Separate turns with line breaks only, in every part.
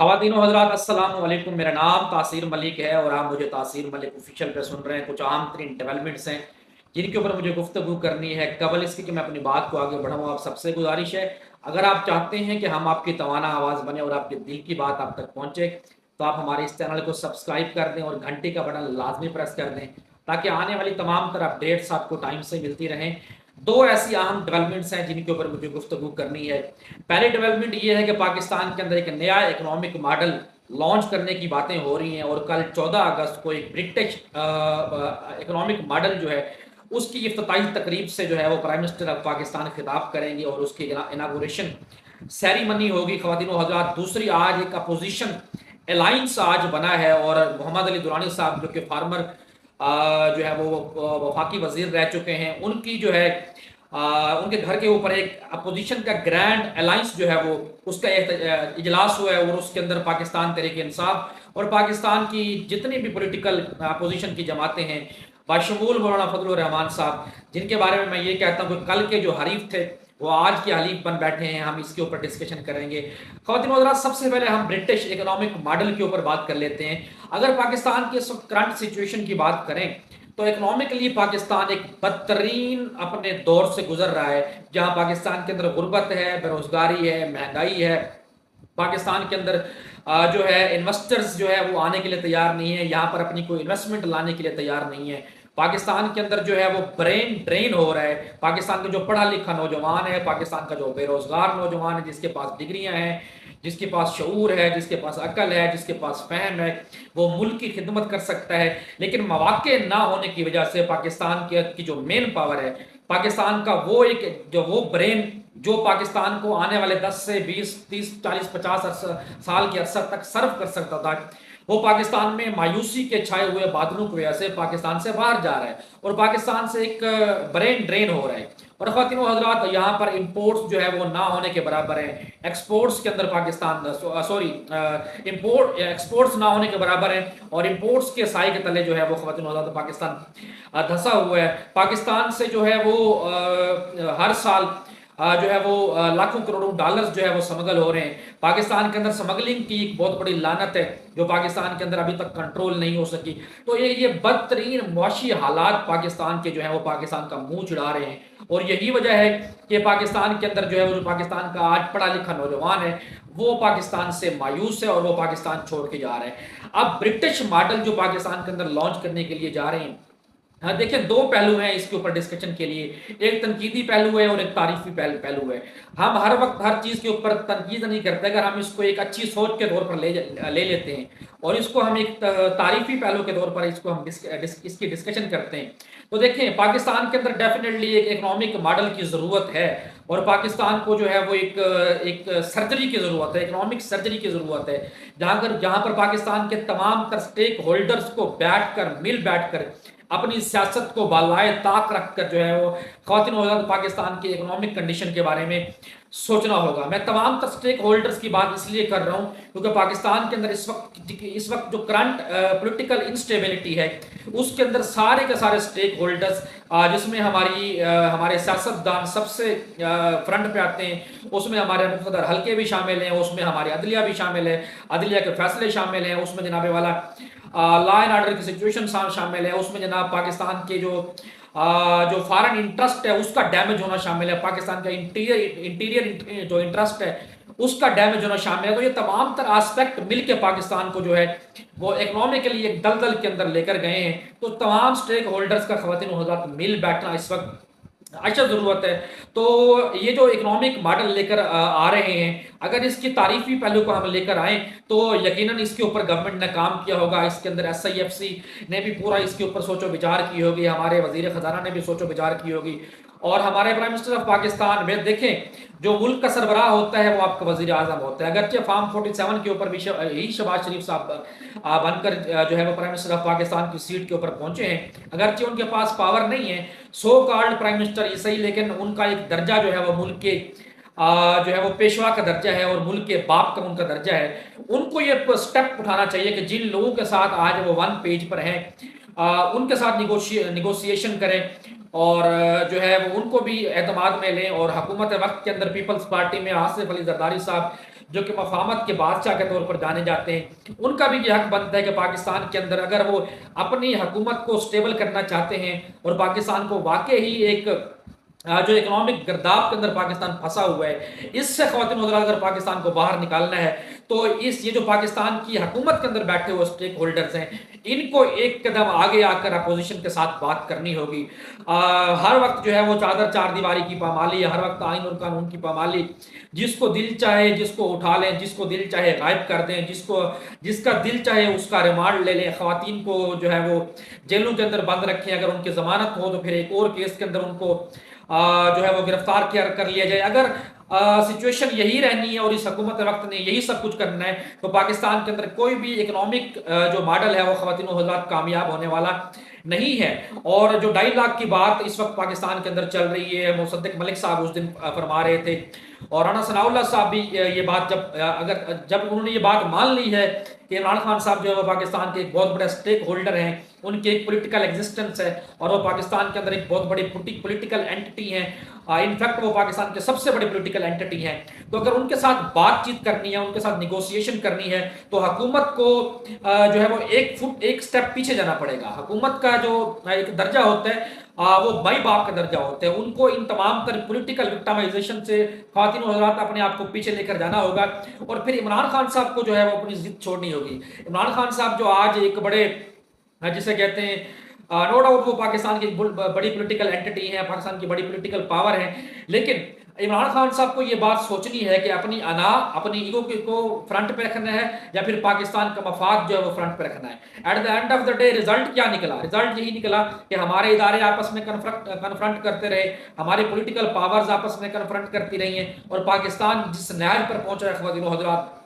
ख़वातीन व हज़रात अस्सलामु अलैकुम। मेरा नाम तासीर मलिक है और आप मुझे तासीर मलिक ऑफिशियल पे सुन रहे हैं। कुछ आम तरीन डेवलपमेंट्स हैं जिनके ऊपर मुझे गुफ्तगू करनी है। कबल इसके कि मैं अपनी बात को आगे बढ़ाऊँ, आप सबसे गुजारिश है, अगर आप चाहते हैं कि हम आपकी तवाना आवाज़ बने और आपके दिल की बात आप तक पहुँचे, तो आप हमारे इस चैनल को सब्सक्राइब कर दें और घंटी का बटन लाजमी प्रेस कर दें, ताकि आने वाली तमाम तरह अपडेट्स आपको टाइम से मिलती रहें। दो ऐसी अहम डेवलपमेंट्स हैं जिनके ऊपर मुझे गुफ्तगू करनी है। पहली डेवलपमेंट ये है कि पाकिस्तान के अंदर एक नया इकोनॉमिक मॉडल लॉन्च करने की बातें हो रही हैं और कल 14 अगस्त को एक ब्रिटिश इकोनॉमिक मॉडल जो है उसकी इफ्तिताही तकरीब से जो है वो प्राइम मिनिस्टर ऑफ पाकिस्तान खिताब करेंगे और उसकी इनागोरेशन सेरेमनी होगी। ख़वातीन व हज़रात, दूसरी आज एक अपोजिशन अलाइंस आज बना है और मोहम्मद अली दुरानी साहब जो कि फार्मर जो है वो वफाकी वजीर रह चुके हैं, उनकी जो है उनके घर के ऊपर एक अपोजिशन का ग्रैंड अलायंस जो है वो उसका इजलास हुआ है और उसके अंदर पाकिस्तान तहरीक इंसाफ और पाकिस्तान की जितनी भी पॉलिटिकल अपोजिशन की जमातें हैं, बाशमूल मौलाना फजल रहमान साहब, जिनके बारे में मैं ये कहता हूँ कि कल के जो हरीफ थे वो आज के हलीफ बन बैठे हैं। हम इसके ऊपर डिस्कशन करेंगे। ख़वातीन हज़रात, सबसे पहले हम ब्रिटिश इकोनॉमिक मॉडल के ऊपर बात कर लेते हैं। अगर पाकिस्तान की इस वक्त करंट सिचुएशन की बात करें तो इकोनॉमिकली पाकिस्तान एक बदतरीन अपने दौर से गुजर रहा है, जहां पाकिस्तान के अंदर गुर्बत है, बेरोजगारी है, महंगाई है। पाकिस्तान के अंदर जो है इन्वेस्टर्स जो है वो आने के लिए तैयार नहीं है, यहाँ पर अपनी कोई इन्वेस्टमेंट लाने के लिए तैयार नहीं है। पाकिस्तान के अंदर जो है वो ब्रेन ड्रेन हो रहा है। पाकिस्तान का जो पढ़ा लिखा नौजवान है, पाकिस्तान का जो बेरोजगार नौजवान है, जिसके पास डिग्रियां हैं, जिसके पास शऊर है, जिसके पास अकल है, जिसके पास फहम है, वो मुल्क की खिदमत कर सकता है। लेकिन मौके ना होने की वजह से पाकिस्तान की जो मेन पावर है, पाकिस्तान का वो एक जो वो ब्रेन जो पाकिस्तान को आने वाले 10 से 20 30 40 50 साल के अरसा तक सर्व कर सकता था, वो पाकिस्तान में मायूसी के छाए हुए बादलों की वजह से पाकिस्तान से बाहर जा रहा है और पाकिस्तान से एक ब्रेन ड्रेन हो रहा है। और ख़वातीन व हज़रात, यहाँ पर इंपोर्ट्स जो है वो ना होने के बराबर है, एक्सपोर्ट्स के अंदर पाकिस्तान सॉरी इंपोर्ट एक्सपोर्ट्स ना होने के बराबर है और इंपोर्ट्स के साए के तले जो है वो ख़वातीन व हज़रात पाकिस्तान धंसा हुआ है। पाकिस्तान से जो है वो हर साल जो है वो लाखों करोड़ों डॉलर्स जो है वो स्मगल हो रहे हैं। पाकिस्तान के अंदर स्मगलिंग की एक बहुत बड़ी लानत है जो पाकिस्तान के अंदर अभी तक कंट्रोल नहीं हो सकी। तो ये बदतरीन मुआशी हालात पाकिस्तान के जो है वो पाकिस्तान का मुंह चिढ़ा रहे हैं और यही वजह है कि पाकिस्तान के अंदर जो है वो जो पाकिस्तान का आज पढ़ा लिखा नौजवान है वो पाकिस्तान से मायूस है और वो पाकिस्तान छोड़ के जा रहे हैं। अब ब्रिटिश मॉडल जो पाकिस्तान के अंदर लॉन्च करने के लिए जा रहे हैं, हाँ देखिए, दो पहलू हैं इसके ऊपर डिस्कशन के लिए, एक तनकीदी पहलू है और एक तारीफी पहलू है। हम हर वक्त हर चीज के ऊपर तनकीद नहीं करते। अगर हम इसको एक अच्छी सोच के तौर पर ले लेते हैं और इसको हम एक तारीफी पहलू के तौर पर इसको हम इसकी डिस्कशन करते हैं, तो देखें पाकिस्तान के अंदर डेफिनेटली एक इकोनॉमिक मॉडल की जरूरत है और पाकिस्तान को जो है वो एक सर्जरी की जरूरत है, इकोनॉमिक सर्जरी की जरूरत है, जहां पर पाकिस्तान के तमाम तर स्टेक होल्डर्स को मिल बैठ कर अपनी सियासत को बालाए ताक रखकर जो है वो ख़वातीन व हज़रात पाकिस्तान की इकोनॉमिक कंडीशन के बारे में सोचना होगा। मैं तमाम स्टेक होल्डर्स की बात इसलिए कर रहा हूँ क्योंकि पाकिस्तान के अंदर इस वक्त जो करंट पॉलिटिकल इंस्टेबिलिटी है उसके अंदर सारे के सारे स्टेक होल्डर्स, जिसमें हमारे सियासतदान सबसे फ्रंट पे आते हैं, उसमें हमारे मुक़द्दर हल्के भी शामिल हैं, उसमें हमारी अदलिया भी शामिल है, अदलिया के फैसले शामिल हैं, उसमें जनाब वाला लॉ एंड ऑर्डर की सिचुएशन शामिल है, उसमें जनाब पाकिस्तान के जो फॉरेन इंटरेस्ट है उसका डैमेज होना शामिल है, पाकिस्तान का इंटीरियर जो इंटरेस्ट है उसका डैमेज होना शामिल है। तो ये तमाम तर एस्पेक्ट मिलके पाकिस्तान को जो है वो इकोनॉमिकली एक दलदल के अंदर लेकर गए हैं। तो तमाम स्टेक होल्डर्स का ख़वातीन व हज़रात मिल बैठना इस वक्त अच्छा ज़रूरत है। तो ये जो इकोनॉमिक मॉडल लेकर आ रहे हैं, अगर इसकी तारीफी पहलू को हम लेकर आए तो यकीनन इसके ऊपर गवर्नमेंट ने काम किया होगा। इसके अंदर SIFC ने भी पूरा इसके ऊपर सोचो विचार की होगी, हमारे वजीर खजाना ने भी सोचो विचार की होगी और हमारे प्राइम मिनिस्टर ऑफ पाकिस्तान में देखें, जो मुल्क का सरबराह होता है वो आपका वजीर आजम होता है। अगरचे फार्म 47 के ऊपर भी यही शहबाज शरीफ साहब बनकर जो है वो प्राइम मिनिस्टर ऑफ पाकिस्तान की सीट के ऊपर पहुंचे हैं, अगरचे उनके पास पावर नहीं है, सो कॉल्ड प्राइम मिनिस्टर ये सही, लेकिन उनका एक दर्जा जो है वो मुल्क के जो है वो पेशवा का दर्जा है और मुल्क के बाप का उनका दर्जा है। उनको ये स्टेप उठाना चाहिए कि जिन लोगों के साथ आज वो वन पेज पर हैं उनके साथ निगोशिएशन करें और जो है वो उनको भी एतमाद में लें और हुकूमत वक्त के अंदर पीपल्स पार्टी में आसिफ अली जरदारी साहब जो कि मफाहमत के बादशाह के तौर पर जाने जाते हैं, उनका भी ये हक बनता है कि पाकिस्तान के अंदर अगर वो अपनी हुकूमत को स्टेबल करना चाहते हैं और पाकिस्तान को वाकई ही एक जो इकोनॉमिक गर्दाब के अंदर पाकिस्तान फंसा हुआ है, इससे ख़वातीन हज़रात अगर पाकिस्तान को बाहर निकालना है तो ये जो पाकिस्तान की हुकूमत के अंदर बैठे हुए स्टेक होल्डर्स हैं, इनको एक कदम आगे आकर अपोजिशन के साथ बात करनी होगी। हर वक्त जो है वो चादर चार दीवारी की पामाली, हर वक्त आइन और कानून की पामाली, जिसको दिल चाहे जिसको उठा लें, जिसको दिल चाहे गायब कर दें, जिसका दिल चाहे उसका रिमांड ले लें, ख़वातीन को जो है वो जेलों के अंदर बंद रखें, अगर उनकी ज़मानत हो तो फिर एक और केस के अंदर उनको जो है वो गिरफ्तार कर लिया जाए। अगर सिचुएशन यही रहनी है और इस हुकूमत वक्त ने यही सब कुछ करना है तो पाकिस्तान के अंदर कोई भी इकोनॉमिक जो मॉडल है वो ख़वातीन हज़रात कामयाब होने वाला नहीं है। और जो 2.5 लाख की बात इस वक्त पाकिस्तान के अंदर चल रही है, मुसद्दिक मलिक साहब उस दिन फरमा रहे थे और राना सनाउल्लाह साहब भी ये बात जब उन्होंने ये बात मान ली है कि इमरान खान साहब जो है वो पाकिस्तान के एक बहुत बड़े स्टेक होल्डर हैं, उनकी एक पॉलिटिकल एग्जिस्टेंस है और वो पाकिस्तान के अंदर एक बहुत बड़ी पॉलिटिकल एंटिटी है, इनफैक्ट वो पाकिस्तान के सबसे बड़े पॉलिटिकल एंटिटी हैं। तो अगर उनके साथ बातचीत करनी है, उनके साथ निगोशिएशन करनी है तो हुकूमत को जो है वो एक स्टेप पीछे जाना पड़ेगा। हुकूमत का जो एक दर्जा होता है वो माई बाप का दर्जा होता है, उनको इन तमाम तर पॉलिटिकल विक्टिमाइजेशन से ख़वातीन हज़रात अपने आप को पीछे लेकर जाना होगा और फिर इमरान खान साहब को जो है वो अपनी जिद छोड़नी होगी। इमरान खान साहब जो आज एक बड़े जिसे कहते हैं नो डाउट वो पाकिस्तान की बड़ी पॉलिटिकल एंटिटी है, पाकिस्तान की बड़ी पॉलिटिकल पावर है, लेकिन इमरान खान साहब को ये बात सोचनी है कि अपनी अपनी ईगो को फ्रंट पे रखना है या फिर पाकिस्तान का मफाद जो है वो फ्रंट पे रखना है। At the end of the day result क्या निकला? रिजल्ट यही निकला कि हमारे इदारे आपस में कन्फ्रंट करते रहे, हमारी पॉलिटिकल पावर्स आपस में कन्फ्रंट करती रही हैं और पाकिस्तान जिस नहज पर पहुंचा है ख़वातीन हज़रात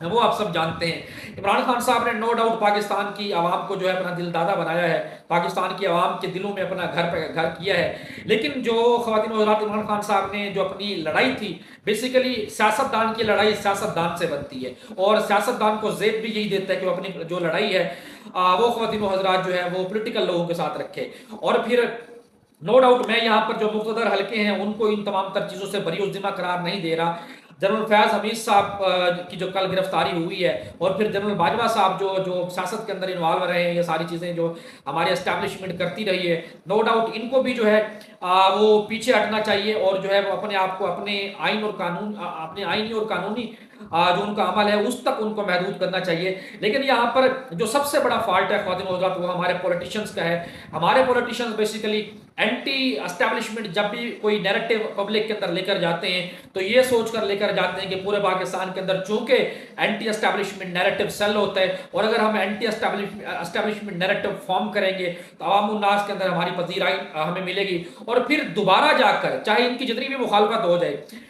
वो आप सब जानते हैं। इमरान खान साहब ने नो डाउट पाकिस्तान की आवाम को जो है अपना दिलदादा बनाया है, पाकिस्तान की आवाम के दिलों में अपना घर किया है, लेकिन जो ख़वातीन हज़रात इमरान खान साहब ने जो अपनी लड़ाई थी, बेसिकली सियासतदान की लड़ाई सियासतदान से बनती है और सियासतदान को ज़ेब भी यही देता है कि वो अपनी जो लड़ाई है वो ख़वातीन हज़रात जो है वो पोलिटिकल लोगों के साथ रखे। और फिर नो डाउट मैं यहाँ पर जो मुक़्तदर हल्के हैं उनको इन तमाम तर चीज़ों से बरीउज़्ज़िम्मा करार नहीं दे रहा। जनरल फैज़ हमीद साहब की जो कल गिरफ्तारी हुई है और फिर जनरल बाजवा साहब जो सियासत के अंदर इन्वॉल्व रहे हैं, ये सारी चीज़ें जो हमारी एस्टैब्लिशमेंट करती रही है, नो डाउट इनको भी जो है वो पीछे हटना चाहिए और जो है वो अपने आप को अपने आईनी और कानूनी जो उनका अमल है उस तक उनको महदूद करना चाहिए। लेकिन यहाँ पर जो सबसे बड़ा फॉल्ट है ख़वातीन हज़रात वो हमारे पॉलिटिशियंस का है। हमारे पॉलिटिशियंस बेसिकली एंटी एस्टैब्लिशमेंट जब भी कोई नैरेटिव पब्लिक के अंदर लेकर जाते हैं तो ये सोच कर लेकर जाते हैं कि पूरे पाकिस्तान के अंदर चूंकि एंटी एस्टैब्लिशमेंट नैरेटिव सेल होता है और अगर हम एंटी एस्टैब्लिशमेंट नैरेटिव फॉर्म करेंगे तो अवाम उन्नास के अंदर हमारी पजीराई हमें मिलेगी और फिर दोबारा जाकर चाहे इनकी जितनी भी मुखालफत हो जाए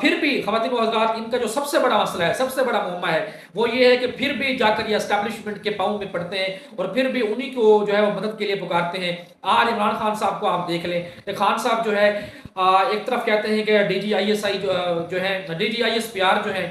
फिर भी ख़वातीन हज़रात इनका जो सबसे बड़ा मसला है, सबसे बड़ा मुद्दा है वो ये है कि फिर भी जाकर ये एस्टैब्लिशमेंट के पाँव में पड़ते हैं और फिर भी उन्हीं को जो है वो मदद के लिए पुकारते हैं। आज इमरान खान साहब को आप देख लें कि खान साहब जो है एक तरफ कहते हैं कि DGISI जो है DGISPR जो है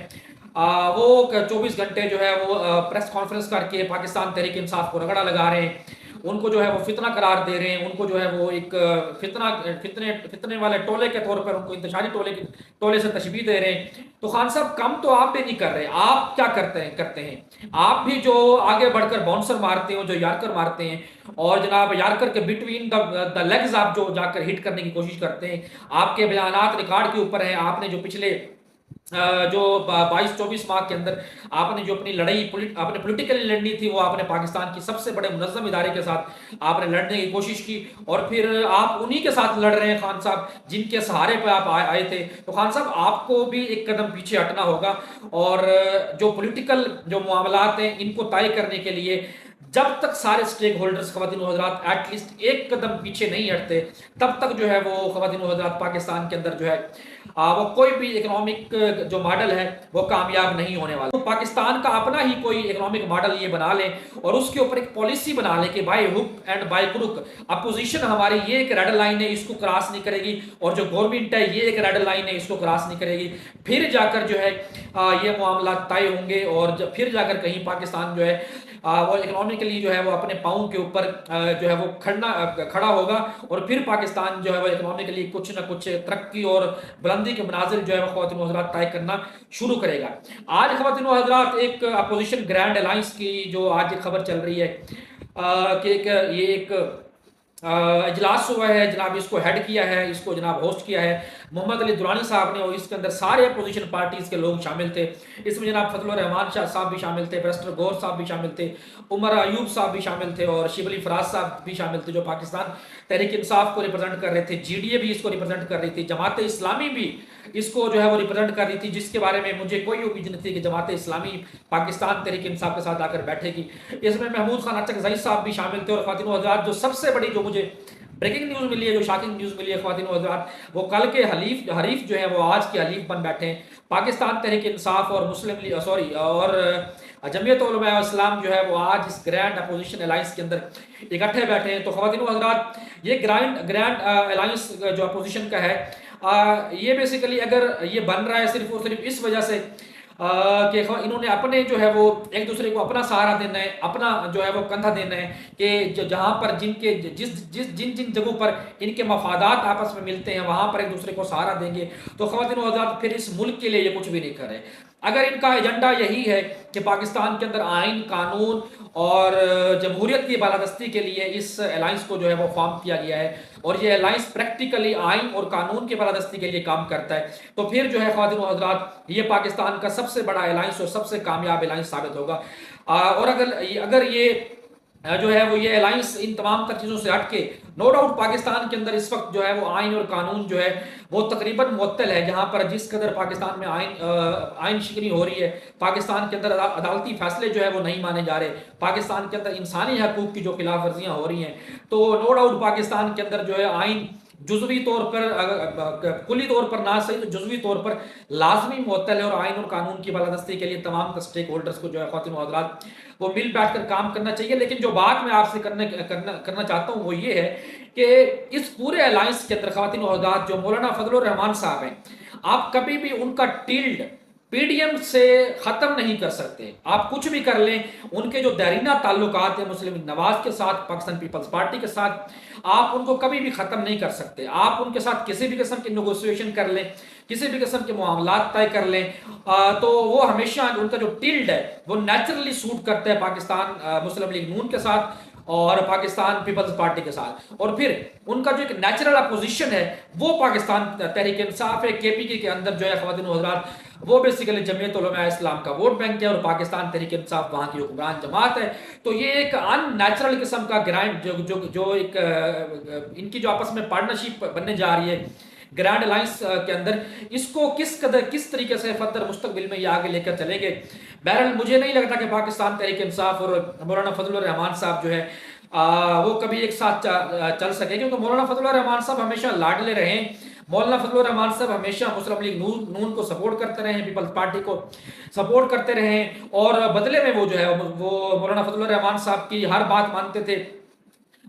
वो 24 घंटे जो है वो प्रेस कॉन्फ्रेंस करके पाकिस्तान तहरीक इंसाफ को रगड़ा लगा रहे हैं, उनको जो है वो फितना करार दे रहे हैं, उनको जो है वो एक फितने वाले टोले के तौर पर उनको इंतशारी टोले से तशबीह दे रहे हैं। तो खान साहब कम तो आप भी नहीं कर रहे, आप क्या करते हैं आप भी जो आगे बढ़कर बाउंसर मारते हो, जो यार्कर मारते हैं और जनाब यार्कर के बिटवीन द लेग्स आप जो जाकर हिट करने की कोशिश करते हैं, आपके बयानात रिकॉर्ड के ऊपर हैं। आपने जो पिछले जो 22-24 माह के अंदर आपने जो अपनी लड़ाई आपने पॉलिटिकली लड़नी थी वो आपने पाकिस्तान की सबसे बड़े मुनज़्ज़म इदारे के साथ आपने लड़ने की कोशिश की और फिर आप उन्हीं के साथ लड़ रहे हैं खान साहब जिनके सहारे पे आप आए थे। तो खान साहब आपको भी एक कदम पीछे हटना होगा और जो पॉलिटिकल जो मामलात हैं इनको तय करने के लिए जब तक सारे स्टेक होल्डर्स ख़वातीन हज़रात एटलीस्ट एक कदम पीछे नहीं हटते तब तक जो है वो ख़वातीन हज़रात पाकिस्तान के अंदर जो है वो कोई भी इकोनॉमिक जो मॉडल है वो कामयाब नहीं होने वाला। तो पाकिस्तान का अपना ही कोई इकोनॉमिक मॉडल ये बना लें और उसके ऊपर एक पॉलिसी बना लें कि by hook and by crook opposition हमारी ये एक रेड लाइन है, इसको क्रॉस नहीं करेगी और जो गवर्नमेंट है ये एक रेड लाइन है, इसको क्रॉस नहीं करेगी। फिर जाकर जो है ये मामला तय होंगे और फिर जाकर कहीं पाकिस्तान जो है वो इकोनॉमिकली जो है वो अपने पाँव के ऊपर जो है वो खड़ा होगा और फिर पाकिस्तान जो है वो इकोनॉमिकली कुछ ना कुछ तरक्की और बुलंदी के मनाजिल जो है वो ख़वातीन व हज़रात तय करना शुरू करेगा। आज ख़वातीन व हज़रात एक अपोजिशन ग्रैंड अलायंस की जो आज एक खबर चल रही है कि ये एक इजलास हुआ है जनाब, इसको हेड किया है, इसको जनाब होस्ट किया है मोहम्मद अली दुरानी साहब ने, और इसके अंदर सारे अपोजिशन पार्टीज़ के लोग शामिल थे। इसमें जनाब फजलुर रहमान शाह साहब भी शामिल थे, बैरिस्टर गौर साहब भी शामिल थे, उमर अयूब साहब भी शामिल थे और शिबली फराज साहब भी शामिल थे जो पाकिस्तान तहरीक इंसाफ को रिप्रेजेंट कर रहे थे। GDA भी इसको रिप्रेजेंट कर रही थी, जमात इस्लामी भी इसको जो है वो रिप्रेजेंट कर रही थी, जिसके बारे में मुझे कोई उम्मीद नहीं थी कि जमात इस्लामी पाकिस्तान तहरीक इंसाफ के साथ आकर बैठेगी। इसमें महमूद खान अचकज़ई साहब भी शामिल थे और ख़वातीन व हज़रात जो सबसे बड़ी जो मुझे ब्रेकिंग न्यूज़ मिली है, जो शॉकिंग न्यूज़ मिली है ख़वातीन व हज़रात, वो कल के हरीफ जो है वो आज के हलीफ बन बैठे हैं। पाकिस्तान तहरीक इंसाफ और जमीयत उलमा इस्लाम जो है वो आज इस ग्रैंड अपोजिशन अलायंस के अंदर इकट्ठे बैठे हैं। तो ख़वातीन व हज़रात, ये ग्रैंड अलायंस जो अपोजिशन का है, ये बेसिकली अगर ये बन रहा है सिर्फ और सिर्फ इस वजह से कि इन्होंने अपने जो है वो एक दूसरे को अपना सहारा देना है, अपना जो है वो कंधा देना है कि जहाँ पर जिन जगहों पर इनके मफादात आपस में मिलते हैं वहाँ पर एक दूसरे को सहारा देंगे। तो ख़वातीन व हज़रात, फिर इस मुल्क के लिए ये कुछ भी नहीं कर रहे। अगर इनका एजेंडा यही है कि पाकिस्तान के अंदर आइन कानून और जमहूरियत की बालादस्ती के लिए इस अलायंस को जो है वो फॉर्म किया गया है और ये अलायंस प्रैक्टिकली आइन और कानून की बालादस्ती के लिए काम करता है, तो फिर जो है ख़वातीन व हज़रात, ये पाकिस्तान का सबसे बड़ा अलायंस और सबसे कामयाब अलायंस साबित होगा। और अगर ये जो है वो ये अलायंस इन तमाम तर चीज़ों से हट के, नो डाउट पाकिस्तान के अंदर इस वक्त जो है वो आइन और कानून जो है वो तकरीबन मुअत्तल है, जहाँ पर जिस कदर पाकिस्तान में आइन शिकनी हो रही है, पाकिस्तान के अंदर अदालती फैसले जो है वो नहीं माने जा रहे, पाकिस्तान के अंदर इंसानी हकूक़ की जो खिलाफ वर्जियाँ हो रही हैं, तो नो डाउट पाकिस्तान के अंदर जो है आइन जुज़वी तौर पर, कुली तौर पर ना सही तो जुज़वी तौर पर लाजमी मुअत्तल है और आइन और कानून की बालादस्ती के लिए तमाम स्टेक होल्डर्स को जो है ख़वातीन व हज़रात वो मिल बैठ कर काम करना चाहिए। लेकिन जो बात मैं आपसे करना चाहता हूँ वो ये है कि इस पूरे अलायंस के अंदर ख़वातीन व हज़रात जो मौलाना फजलुर रहमान साहब हैं, आप कभी भी उनका टिल्ड PDM से ख़त्म नहीं कर सकते। आप कुछ भी कर लें, उनके जो दरीना ताल्लुकात हैं मुस्लिम नवाज के साथ, पाकिस्तान पीपल्स पार्टी के साथ, आप उनको कभी भी ख़त्म नहीं कर सकते। आप उनके साथ किसी भी किस्म की नेगोशिएशन कर लें, किसी भी किस्म के मामलात तय कर लें, तो वो हमेशा उनका जो टिल्ड है वो नेचुरली सूट करता है पाकिस्तान मुस्लिम लीग नून के साथ और पाकिस्तान पीपल्स पार्टी के साथ, और फिर उनका जो एक नेचुरल अपोजिशन है वो पाकिस्तान तहरीक इंसाफ है, KPK के अंदर जो है ख़वातीन व हज़रात वो बेसिकली जमीयत उलमा इस्लाम का वोट बैंक है और पाकिस्तान तहरीक इंसाफ वहाँ की हुक्मरान जमात है। तो ये एक अननेचुरल किस्म का ग्रांड जो एक इनकी जो आपस में पार्टनरशिप बनने जा रही है ग्रैंड अलायंस के अंदर, इसको किस तरीके से फर्दर मुस्तकबिल में ये आगे लेकर चलेंगे। बहरहाल मुझे नहीं लगता कि पाकिस्तान तहरीक इंसाफ और मौलाना फजलुर रहमान साहब जो है वो कभी एक साथ चल सके, क्योंकि मौलाना फजलुर रहमान साहब हमेशा लाडले रहे। मौलाना फजलुर रहमान साहब हमेशा मुस्लिम लीग नून को सपोर्ट करते रहे, पीपल्स पार्टी को सपोर्ट करते रहे और बदले में वो जो है वो मौलाना फजलुर रहमान साहब की हर बात मानते थे।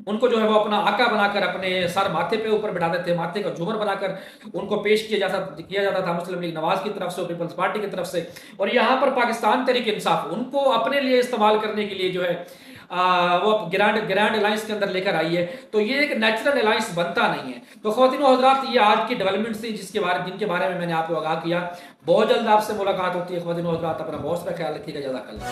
उनको जो है वो अपना आका बनाकर अपने सर माथे पे ऊपर बिठाते थे, माथे का झूमर बनाकर उनको पेश किया जाता था मुस्लिम लीग नवाज की तरफ से, पीपल्स पार्टी की तरफ से। और यहाँ पर पाकिस्तान तहरीक इंसाफ उनको अपने लिए इस्तेमाल करने के लिए जो है वो ग्रैंड अलायंस के अंदर लेकर आई है। तो ये एक नेचुरल अलायंस बनता नहीं है। तो ख़वातीन व हज़रात, ये आज की डेवलपमेंट थी जिनके बारे में मैंने आपको आगाह किया। बहुत जल्द आपसे मुलाकात होती है। ख़वातीन व हज़रात, अपना बहुत सारा ख्याल रखिएगा। जज़ाकल्लाह।